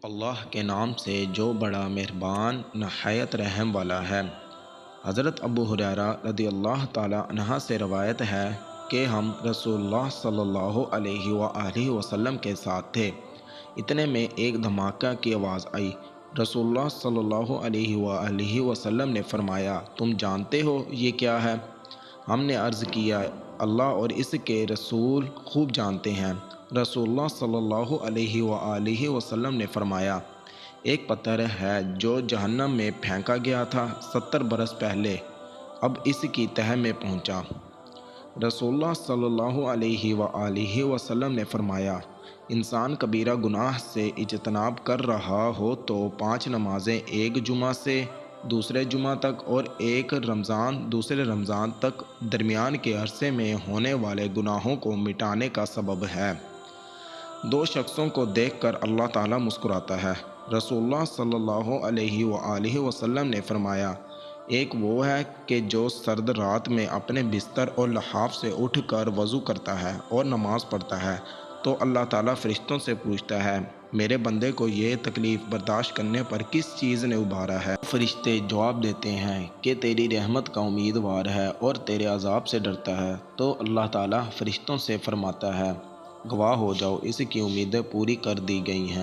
اللہ کے نام سے جو بڑا مہربان نہایت رحم والا ہے۔ حضرت ابو ہریرہ رضی اللہ تعالیٰ عنہ سے روایت ہے کہ ہم رسول اللہ صلی اللہ علیہ وآلہ وسلم کے ساتھ تھے۔ اتنے میں ایک دھماکہ کی آواز آئی۔ رسول اللہ صلی اللہ علیہ وآلہ وسلم نے فرمایا، تم جانتے ہو یہ کیا ہے؟ ہم نے عرض کیا، اللہ اور اس کے رسول خوب جانتے ہیں۔ رسول اللہ صلی اللہ علیہ وآلہ وسلم نے فرمایا، ایک پتھر ہے جو جہنم میں پھینکا گیا تھا 70 برس پہلے، اب اس کی تہہ میں پہنچا۔ رسول اللہ صلی اللہ علیہ وآلہ وسلم نے فرمایا، انسان کبیرہ گناہ سے اجتناب کر رہا ہو تو 5 نمازیں ایک جمعہ سے دوسرے جمعہ تک اور ایک رمضان دوسرے رمضان تک درمیان کے عرصے میں ہونے والے گناہوں کو مٹانے کا سبب ہے۔ 2 شخصوں کو دیکھ کر اللہ تعالیٰ مسکراتا ہے۔ رسول اللہ صلی اللہ علیہ وآلہ وسلم نے فرمایا، ایک وہ ہے کہ جو سرد رات میں اپنے بستر اور لحاف سے اٹھ کر وضو کرتا ہے اور نماز پڑھتا ہے تو اللہ تعالیٰ فرشتوں سے پوچھتا ہے، میرے بندے کو یہ تکلیف برداشت کرنے پر کس چیز نے ابھارا ہے؟ فرشتے جواب دیتے ہیں کہ تیری رحمت کا امیدوار ہے اور تیرے عذاب سے ڈرتا ہے، تو اللہ تعالیٰ فرشتوں سے فرماتا ہے، گواہ ہو جاؤ، اس کی امیدیں پوری کر دی گئی ہیں۔